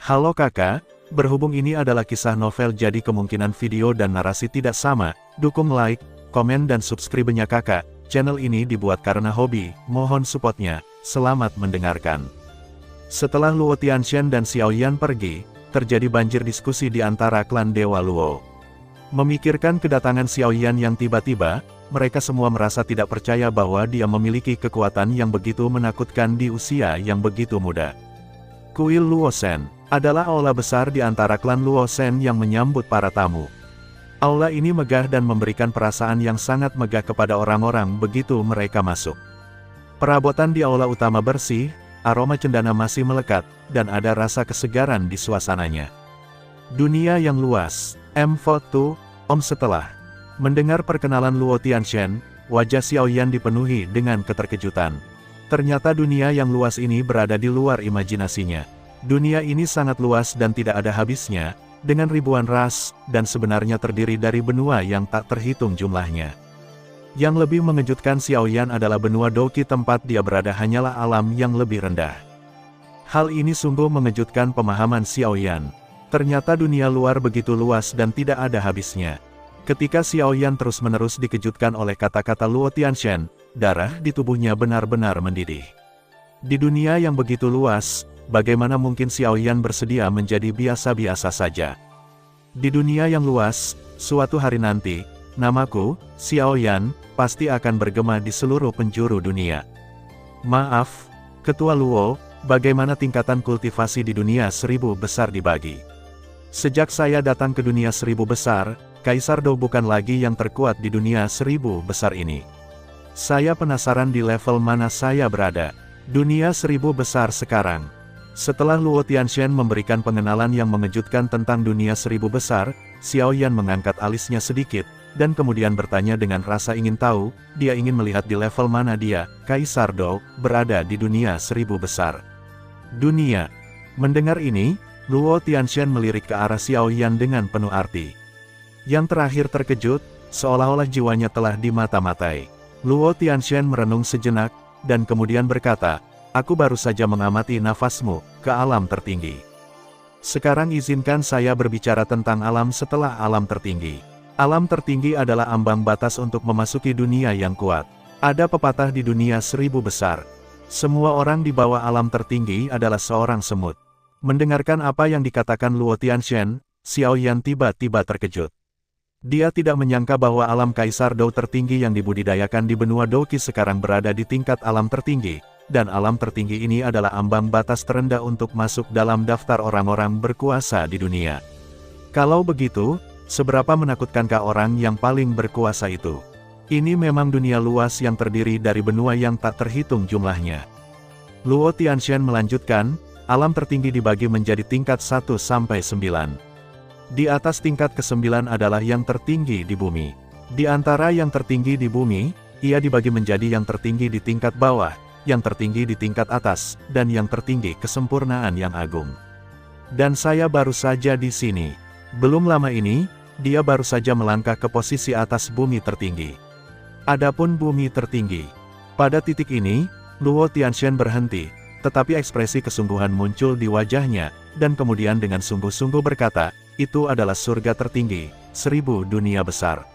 Halo kakak, berhubung ini adalah kisah novel jadi kemungkinan video dan narasi tidak sama, dukung like, komen dan subscribe-nya kakak. Channel ini dibuat karena hobi, mohon supportnya. Selamat mendengarkan. Setelah Luo Tianxian dan Xiao Yan pergi, terjadi banjir diskusi di antara klan Dewa Luo. Memikirkan kedatangan Xiao Yan yang tiba-tiba, mereka semua merasa tidak percaya bahwa dia memiliki kekuatan yang begitu menakutkan di usia yang begitu muda. Kuil Luo Shen adalah aula besar di antara klan Luo Shen yang menyambut para tamu. Aula ini megah dan memberikan perasaan yang sangat megah kepada orang-orang begitu mereka masuk. Perabotan di aula utama bersih, aroma cendana masih melekat, dan ada rasa kesegaran di suasananya. Dunia yang luas, M42, Om. Setelah mendengar perkenalan Luo Tianxian, wajah Xiao Yan dipenuhi dengan keterkejutan. Ternyata dunia yang luas ini berada di luar imajinasinya. Dunia ini sangat luas dan tidak ada habisnya, dengan ribuan ras, dan sebenarnya terdiri dari benua yang tak terhitung jumlahnya. Yang lebih mengejutkan Xiao Yan adalah benua Douqi tempat dia berada hanyalah alam yang lebih rendah. Hal ini sungguh mengejutkan pemahaman Xiao Yan. Ternyata dunia luar begitu luas dan tidak ada habisnya. Ketika Xiao Yan terus-menerus dikejutkan oleh kata-kata Luo Tianxian, darah di tubuhnya benar-benar mendidih. Di dunia yang begitu luas, bagaimana mungkin Xiao Yan bersedia menjadi biasa-biasa saja? Di dunia yang luas, suatu hari nanti, namaku, Xiao Yan, pasti akan bergema di seluruh penjuru dunia. Maaf, Ketua Luo, bagaimana tingkatan kultivasi di dunia 1000 besar dibagi? Sejak saya datang ke dunia 1000 besar, Kaisar Dou bukan lagi yang terkuat di dunia 1000 besar ini. Saya penasaran di level mana saya berada. Dunia 1000 besar sekarang. Setelah Luo Tianxian memberikan pengenalan yang mengejutkan tentang dunia 1000 besar, Xiao Yan mengangkat alisnya sedikit, dan kemudian bertanya dengan rasa ingin tahu, dia ingin melihat di level mana dia, Kaisar Dou, berada di dunia 1000 besar. Dunia. Mendengar ini, Luo Tianxian melirik ke arah Xiao Yan dengan penuh arti. Yang terakhir terkejut, seolah-olah jiwanya telah dimata-matai. Luo Tianxian merenung sejenak, dan kemudian berkata, aku baru saja mengamati nafasmu, ke alam tertinggi. Sekarang izinkan saya berbicara tentang alam setelah alam tertinggi. Alam tertinggi adalah ambang batas untuk memasuki dunia yang kuat. Ada pepatah di dunia 1000 besar. Semua orang di bawah alam tertinggi adalah seorang semut. Mendengarkan apa yang dikatakan Luo Tianxian, Xiao Yan tiba-tiba terkejut. Dia tidak menyangka bahwa alam Kaisar Dou tertinggi yang dibudidayakan di benua Douqi sekarang berada di tingkat alam tertinggi, dan alam tertinggi ini adalah ambang batas terendah untuk masuk dalam daftar orang-orang berkuasa di dunia. Kalau begitu, seberapa menakutkankah orang yang paling berkuasa itu? Ini memang dunia luas yang terdiri dari benua yang tak terhitung jumlahnya. Luo Tianxian melanjutkan, alam tertinggi dibagi menjadi tingkat 1 sampai 9. Di atas tingkat ke-9 adalah yang tertinggi di bumi. Di antara yang tertinggi di bumi, ia dibagi menjadi yang tertinggi di tingkat bawah, yang tertinggi di tingkat atas, dan yang tertinggi kesempurnaan yang agung. Dan saya baru saja di sini. Belum lama ini, dia baru saja melangkah ke posisi atas bumi tertinggi. Adapun bumi tertinggi. Pada titik ini, Luo Tianxian berhenti, tetapi ekspresi kesungguhan muncul di wajahnya, dan kemudian dengan sungguh-sungguh berkata, itu adalah surga tertinggi, 1000 dunia besar.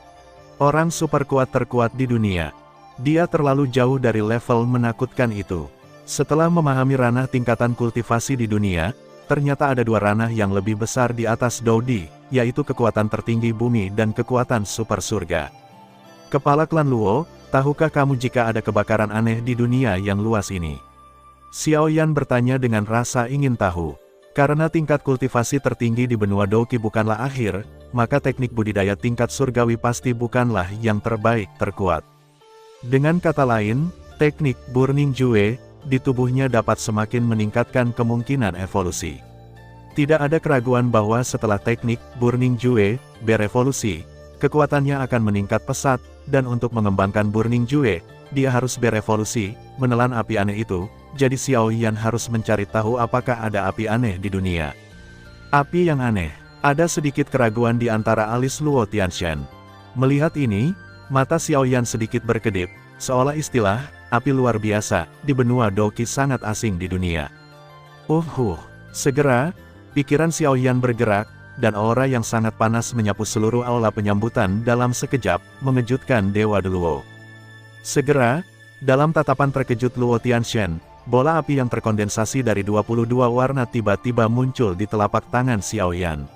Orang super kuat terkuat di dunia. Dia terlalu jauh dari level menakutkan itu. Setelah memahami ranah tingkatan kultivasi di dunia, ternyata ada dua ranah yang lebih besar di atas Doudi, yaitu kekuatan tertinggi bumi dan kekuatan super surga. Kepala klan Luo, tahukah kamu jika ada kebakaran aneh di dunia yang luas ini? Xiao Yan bertanya dengan rasa ingin tahu. Karena tingkat kultivasi tertinggi di benua Douqi bukanlah akhir, maka teknik budidaya tingkat surgawi pasti bukanlah yang terbaik terkuat. Dengan kata lain, teknik Burning Jue di tubuhnya dapat semakin meningkatkan kemungkinan evolusi. Tidak ada keraguan bahwa setelah teknik Burning Jue berevolusi, kekuatannya akan meningkat pesat, dan untuk mengembangkan Burning Jue, dia harus berevolusi, menelan api aneh itu. Jadi Xiao Yan harus mencari tahu apakah ada api aneh di dunia. Api yang aneh. Ada sedikit keraguan di antara alis Luo Tianxian. Melihat ini, mata Xiao Yan sedikit berkedip, seolah istilah, api luar biasa, di benua Douqi sangat asing di dunia. Segera, Pikiran Xiaoyan bergerak, dan aura yang sangat panas menyapu seluruh aula penyambutan dalam sekejap, mengejutkan Dewa Luo. Segera, dalam tatapan terkejut Luo Tianxian, bola api yang terkondensasi dari 22 warna tiba-tiba muncul di telapak tangan Xiaoyan.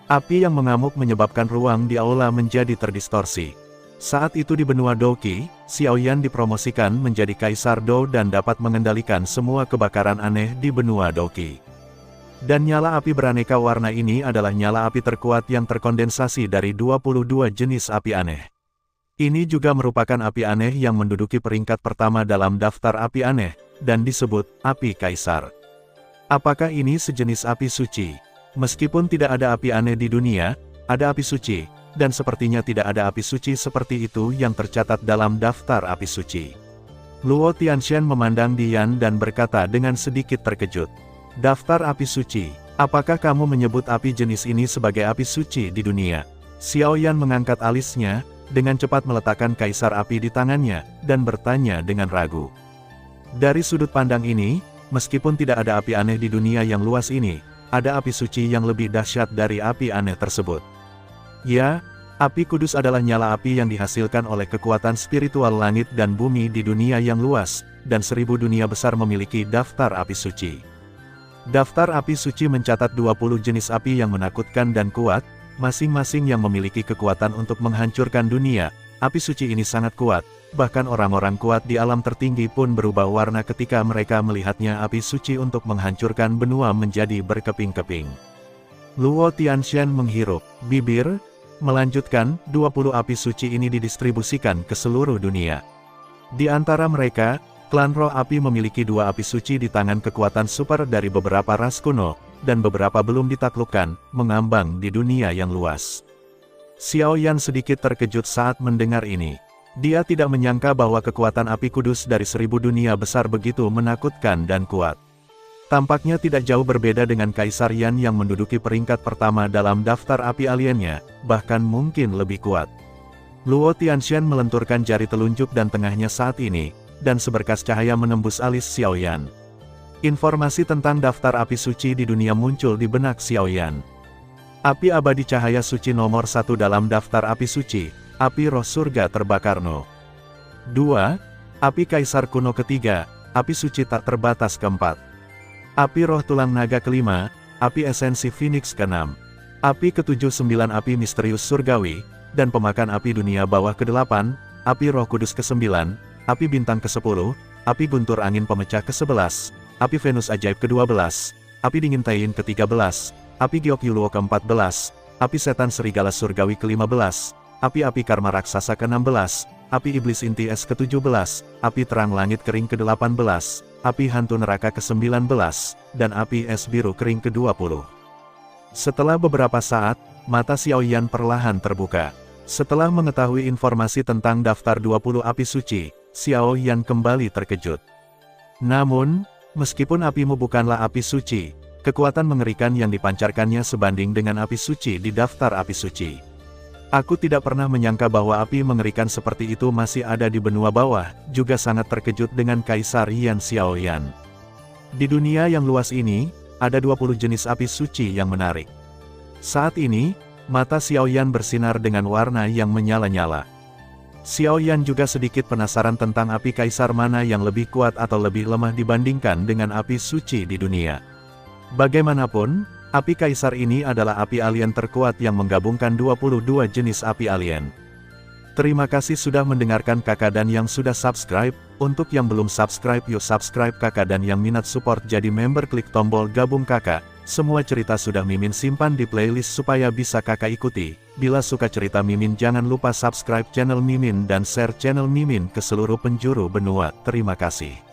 Api yang mengamuk menyebabkan ruang di aula menjadi terdistorsi. Saat itu di benua Doqi, Xiaoyan dipromosikan menjadi Kaisar Dou dan dapat mengendalikan semua kebakaran aneh di benua Doqi. Dan nyala api beraneka warna ini adalah nyala api terkuat yang terkondensasi dari 22 jenis api aneh. Ini juga merupakan api aneh yang menduduki peringkat pertama dalam daftar api aneh, dan disebut api kaisar. Apakah ini sejenis api suci? Meskipun tidak ada api aneh di dunia, ada api suci, dan sepertinya tidak ada api suci seperti itu yang tercatat dalam daftar api suci. Luo Tianxian memandang Dian dan berkata dengan sedikit terkejut. Daftar api suci, apakah kamu menyebut api jenis ini sebagai api suci di dunia? Xiaoyan mengangkat alisnya, dengan cepat meletakkan kaisar api di tangannya, dan bertanya dengan ragu. Dari sudut pandang ini, meskipun tidak ada api aneh di dunia yang luas ini, ada api suci yang lebih dahsyat dari api aneh tersebut. Ya, api kudus adalah nyala api yang dihasilkan oleh kekuatan spiritual langit dan bumi di dunia yang luas, dan 1000 dunia besar memiliki daftar api suci. Daftar api suci mencatat 20 jenis api yang menakutkan dan kuat, masing-masing yang memiliki kekuatan untuk menghancurkan dunia. Api suci ini sangat kuat, bahkan orang-orang kuat di alam tertinggi pun berubah warna ketika mereka melihatnya. Api suci untuk menghancurkan benua menjadi berkeping-keping. Luo Tianxian menghirup bibir, melanjutkan, 20 api suci ini didistribusikan ke seluruh dunia. Di antara mereka, klan roh api memiliki 2 api suci di tangan. Kekuatan super dari beberapa ras kuno, dan beberapa belum ditaklukkan, mengambang di dunia yang luas. Xiaoyan sedikit terkejut saat mendengar ini. Dia tidak menyangka bahwa kekuatan api kudus dari 1000 dunia besar begitu menakutkan dan kuat. Tampaknya tidak jauh berbeda dengan Kaisar Yan yang menduduki peringkat pertama dalam daftar api aliennya, bahkan mungkin lebih kuat. Luo Tianxian melenturkan jari telunjuk dan tengahnya saat ini, dan seberkas cahaya menembus alis Xiaoyan. Informasi tentang daftar api suci di dunia muncul di benak Xiaoyan. Api abadi cahaya suci nomor 1 dalam daftar api suci, api roh surga terbakar No. 2. Api kaisar kuno ketiga, api suci tak terbatas keempat. Api roh tulang naga kelima, api esensi Phoenix ke-6. Api ke-7 9 api misterius surgawi, dan pemakan api dunia bawah ke-8, api roh kudus ke-9, api bintang ke-10, api guntur angin pemecah ke-11, api Venus ajaib ke-12, api dingin Taiyin ke-13, api giok Yuluo ke-14, api setan serigala surgawi ke-15, api-api karma raksasa ke-16, api iblis inti es ke-17, api terang langit kering ke-18, api hantu neraka ke-19, dan api es biru kering ke-20. Setelah beberapa saat, mata Xiaoyan perlahan terbuka. Setelah mengetahui informasi tentang daftar 20 api suci, Xiaoyan kembali terkejut. Namun, meskipun apimu bukanlah api suci, kekuatan mengerikan yang dipancarkannya sebanding dengan api suci di daftar api suci. Aku tidak pernah menyangka bahwa api mengerikan seperti itu masih ada di benua bawah, juga sangat terkejut dengan Kaisar Yan Xiaoyan. Di dunia yang luas ini, ada 20 jenis api suci yang menarik. Saat ini, mata Xiaoyan bersinar dengan warna yang menyala-nyala. Xiaoyan juga sedikit penasaran tentang api kaisar mana yang lebih kuat atau lebih lemah dibandingkan dengan api suci di dunia. Bagaimanapun, api kaisar ini adalah api alien terkuat yang menggabungkan 22 jenis api alien. Terima kasih sudah mendengarkan kakak dan yang sudah subscribe. Untuk yang belum subscribe yuk subscribe kakak, dan yang minat support jadi member klik tombol gabung kakak. Semua cerita sudah Mimin simpan di playlist supaya bisa kakak ikuti. Bila suka cerita Mimin jangan lupa subscribe channel Mimin dan share channel Mimin ke seluruh penjuru benua. Terima kasih.